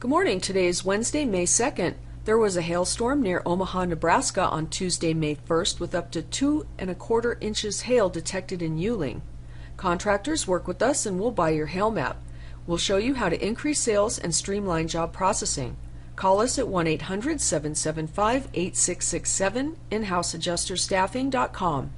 Good morning. Today is Wednesday, May 2nd. There was a hailstorm near Omaha, Nebraska on Tuesday, May 1st with up to 2¼ inches hail detected in Yuling. Contractors, work with us and we'll buy your hail map. We'll show you how to increase sales and streamline job processing. Call us at 1-800-775-8667, inhouseadjusterstaffing.com.